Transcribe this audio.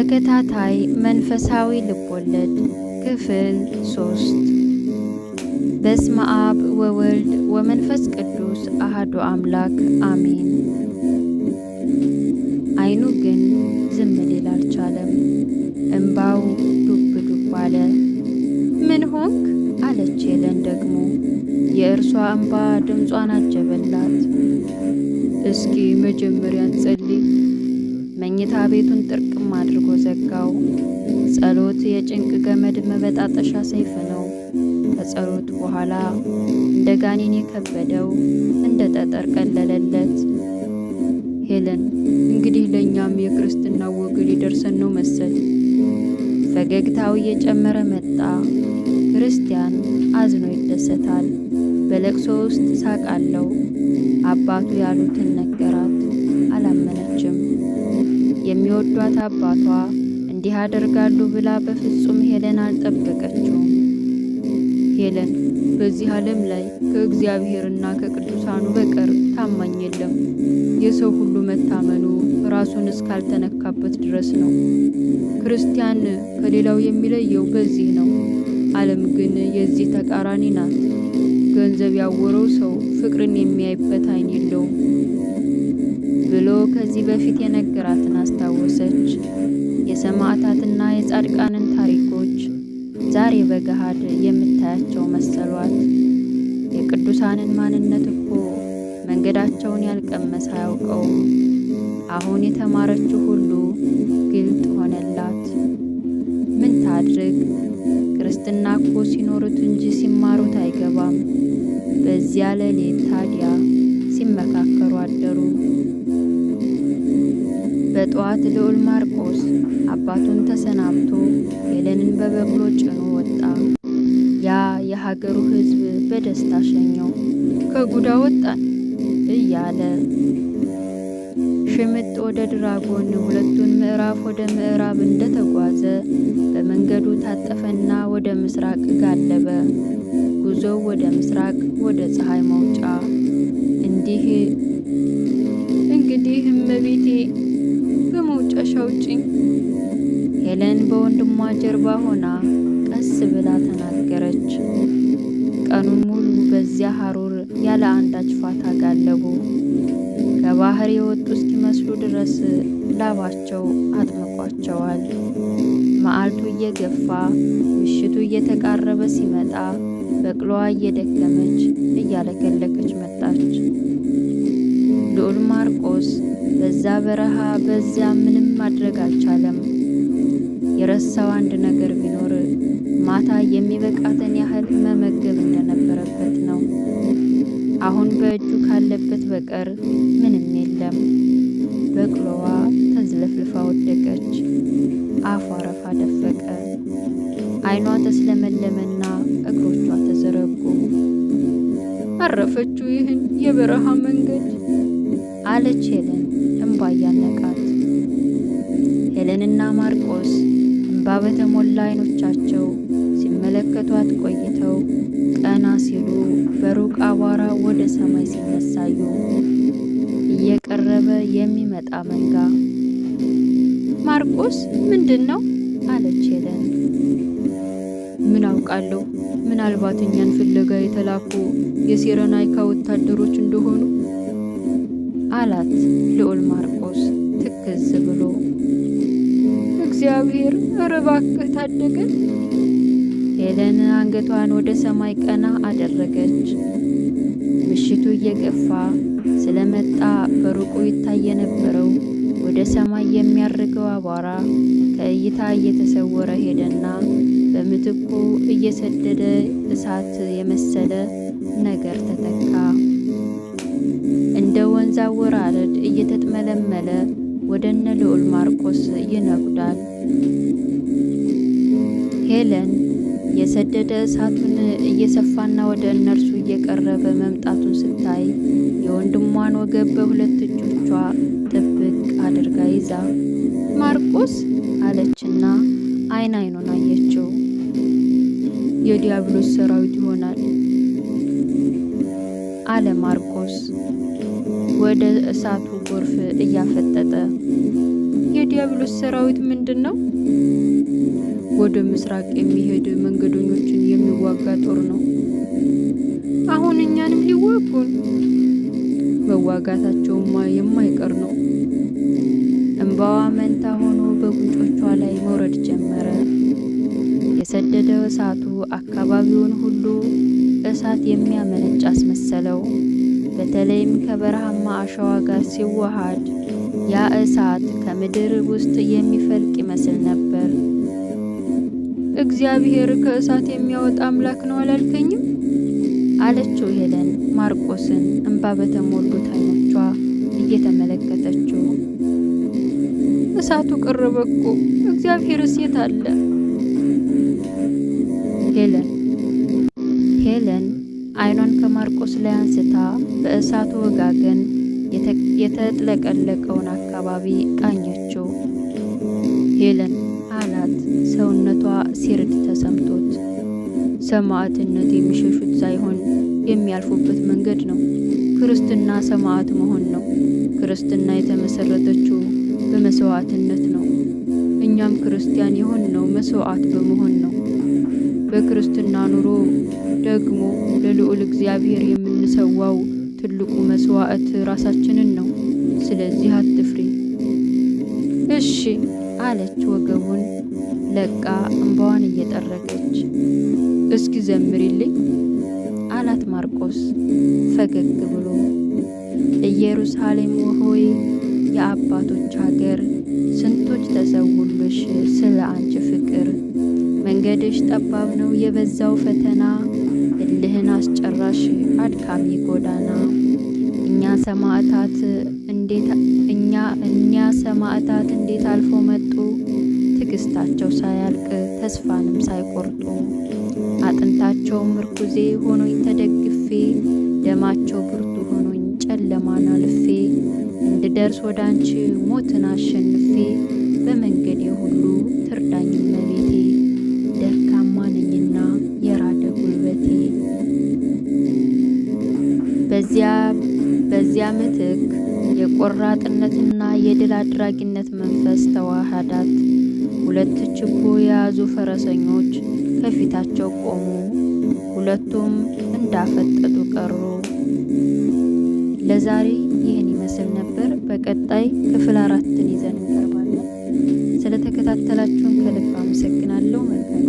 ተከታታይ መንፈሳዊ ልቦለድ ክፍል 3። በስመ አብ ወወልድ ወመንፈስ ቅዱስ አሐዱ አምላክ አሜን። ዓይኑ ግን ዝም ሊል አልቻለም። እምባው ዱብ ዱብ አለ። ምን ሆንክ አለች ሄለን ደግሞ። የእርሷ እምባ ድምጿን አጀበላት። እስኪ መጀመሪያ እንጸልይ። መኝታ ቤቱን ጥርቅም አድርጎ ዘጋው። ጸሎት የጭንቅ ገመድ መበጣጠሻ ሰይፍ ነው። ከጸሎት በኋላ እንደ ጋኔን የከበደው እንደ ጠጠር ቀለለለት። ሄለን እንግዲህ ለእኛም የክርስትና ወግ ሊደርሰን ነው መሰል። ፈገግታው እየጨመረ መጣ። ክርስቲያን አዝኖ ይደሰታል። በለቅሶ ውስጥ ሳቅ አለው። አባቱ ያሉትን ነገራት። አላመነችም። የሚወዷት አባቷ እንዲህ አደርጋሉ ብላ በፍጹም ሄለን አልጠበቀችውም። ሄለን በዚህ ዓለም ላይ ከእግዚአብሔርና ከቅዱሳኑ በቀር ታማኝ የለም። የሰው ሁሉ መታመኑ ራሱን እስካልተነካበት ድረስ ነው። ክርስቲያን ከሌላው የሚለየው በዚህ ነው። ዓለም ግን የዚህ ተቃራኒ ናት። ገንዘብ ያወረው ሰው ፍቅርን የሚያይበት ዓይን የለውም ብሎ ከዚህ በፊት የነገራትን አስታወሰች። የሰማዕታትና የጻድቃንን ታሪኮች ዛሬ በገሃድ የምታያቸው መሰሏት። የቅዱሳንን ማንነት እኮ መንገዳቸውን ያልቀመሰ አያውቀውም። አሁን የተማረችው ሁሉ ግልጥ ሆነላት። ምን ታድርግ? ክርስትና እኮ ሲኖሩት እንጂ ሲማሩት አይገባም። በዚያ ሌሊት ታዲያ ሲመካከሩ አደሩ። በጠዋት ልዑል ማርቆስ አባቱን ተሰናብቶ ሄለንን በበቅሎ ጭኖ ወጣ። ያ የሀገሩ ሕዝብ በደስታ ሸኘው። ከጉዳ ወጣን እያለ ሽምጥ ወደ ድራጎን ሁለቱን ምዕራፍ ወደ ምዕራብ እንደተጓዘ በመንገዱ ታጠፈና ወደ ምስራቅ ጋለበ። ጉዞው ወደ ምስራቅ ወደ ፀሐይ መውጫ። እንግዲህ እመቤቴ በመውጫሽ አውጪኝ። ሄለን በወንድሟ ጀርባ ሆና ቀስ ብላ ተናገረች። ቀኑን ሙሉ በዚያ ሐሩር ያለ አንዳች ፋታ ጋለቡ። ከባህር የወጡ እስኪመስሉ ድረስ ላባቸው አጥምቋቸዋል። መዓልቱ እየገፋ ምሽቱ እየተቃረበ ሲመጣ በቅሎዋ እየደከመች እያለከለከች መጣች። ልዑል ማርቆስ በዛ በረሃ በዚያ ምንም ማድረግ አልቻለም። የረሳው አንድ ነገር ቢኖር ማታ የሚበቃትን ያህል መመገብ እንደነበረበት ነው። አሁን በእጁ ካለበት በቀር ምንም የለም። በቅሎዋ ተዝለፍልፋ ወደቀች። አፏ አረፋ ደፈቀ። ዓይኗ ተስለመለመና እግሮቿ ተዘረጉ። አረፈችው ይህን የበረሃ መንገድ አለች ሄለን እምባ እያነቃት። ሄለንና ማርቆስ እምባ በተሞላ ዓይኖቻቸው ሲመለከቷት ቆይተው ቀና ሲሉ በሩቅ አቧራ ወደ ሰማይ ሲነሳዩ እየቀረበ የሚመጣ መንጋ። ማርቆስ ምንድን ነው አለች ሄለን። ምን አውቃለሁ፣ ምናልባት እኛን ፍለጋ የተላኩ የሴረናይካ ወታደሮች እንደሆኑ አላት ልዑል ማርቆስ ትክዝ ብሎ። እግዚአብሔር ኧረ እባክህ ታደገን። ሄለን አንገቷን ወደ ሰማይ ቀና አደረገች። ምሽቱ እየገፋ ስለመጣ በሩቁ ይታይ የነበረው ወደ ሰማይ የሚያርገው አቧራ ከእይታ እየተሰወረ ሄደና በምትኩ እየሰደደ እሳት የመሰለ ነገር ተተካ። እንደ ወንዝ አወራረድ እየተጥመለመለ ወደ እነ ልዑል ማርቆስ ይነጉዳል። ሄለን የሰደደ እሳቱን እየሰፋና ወደ እነርሱ እየቀረበ መምጣቱን ስታይ የወንድሟን ወገብ በሁለት እጆቿ ጥብቅ አድርጋ ይዛ ማርቆስ አለችና ዓይን ዓይኑን አየችው። የዲያብሎስ ሰራዊት ይሆናል አለ ማርቆስ ወደ እሳቱ ጎርፍ እያፈጠጠ። የዲያብሎስ ሰራዊት ምንድን ነው? ወደ ምስራቅ የሚሄድ መንገደኞችን የሚዋጋ ጦር ነው። አሁን እኛንም ሊዋጉን? መዋጋታቸውማ የማይቀር ነው። እንባዋ መንታ ሆኖ በጉንጮቿ ላይ መውረድ ጀመረ። የሰደደው እሳቱ አካባቢውን ሁሉ እሳት የሚያመነጭ አስመሰለው። በተለይም ከበረሃማ አሸዋ ጋር ሲዋሃድ ያ እሳት ከምድር ውስጥ የሚፈልቅ ይመስል ነበር። እግዚአብሔር ከእሳት የሚያወጣ አምላክ ነው አላልከኝም? አለችው ሄለን ማርቆስን እንባ በተሞሉት ዓይኖቿ እየተመለከተችው። እሳቱ ቀረበ እኮ፣ እግዚአብሔርስ የት አለ? ሄለን ዓይኗን ከማርቆስ ላይ አንስታ በእሳቱ ወጋገን የተጥለቀለቀውን አካባቢ ቃኘችው። ሄለን አላት ሰውነቷ ሲርድ ተሰምቶት። ሰማዕትነት የሚሸሹት ሳይሆን የሚያልፉበት መንገድ ነው። ክርስትና ሰማዕት መሆን ነው። ክርስትና የተመሰረተችው በመስዋዕትነት ነው። እኛም ክርስቲያን የሆንነው መስዋዕት በመሆን ነው። በክርስትና ኑሮ ደግሞ ለልዑል እግዚአብሔር የምንሰዋው ትልቁ መስዋዕት ራሳችንን ነው። ስለዚህ አትፍሪ። እሺ አለች ወገቡን ለቃ እንባዋን እየጠረገች። እስኪ ዘምሪልኝ አላት ማርቆስ ፈገግ ብሎ። ኢየሩሳሌም ሆይ የአባቶች ሀገር፣ ስንቶች ተሰውልሽ ስለ አንቺ ፍቅር። መንገድሽ ጠባብ ነው የበዛው ፈተና፣ እልህን አስጨራሽ አድካሚ ጎዳና። እኛ ሰማዕታት እንዴት አልፎ መጡ፣ ትዕግስታቸው ሳያልቅ ተስፋንም ሳይቆርጡ። አጥንታቸው ምርኩዜ ሆኖኝ ተደግፌ፣ ደማቸው ብርቱ ሆኖኝ ጨለማን አልፌ፣ እንድደርስ ወደ አንቺ ሞትን አሸንፌ፣ በመንገዴ ሁሉ ትርዳኝ እመቤቴ፣ ደካማ ነኝና የራደ ጉልበቴ። በዚያ ምትክ የቆራጥነትና የድል አድራጊነት መንፈስ ተዋሃዳት። ሁለት ችቦ የያዙ ፈረሰኞች ከፊታቸው ቆሙ። ሁለቱም እንዳፈጠጡ ቀሩ። ለዛሬ ይህን ይመስል ነበር። በቀጣይ ክፍል 4ን ይዘን እንቀርባለን። ስለተከታተላችሁን ከልብ አመሰግናለሁ። መልካም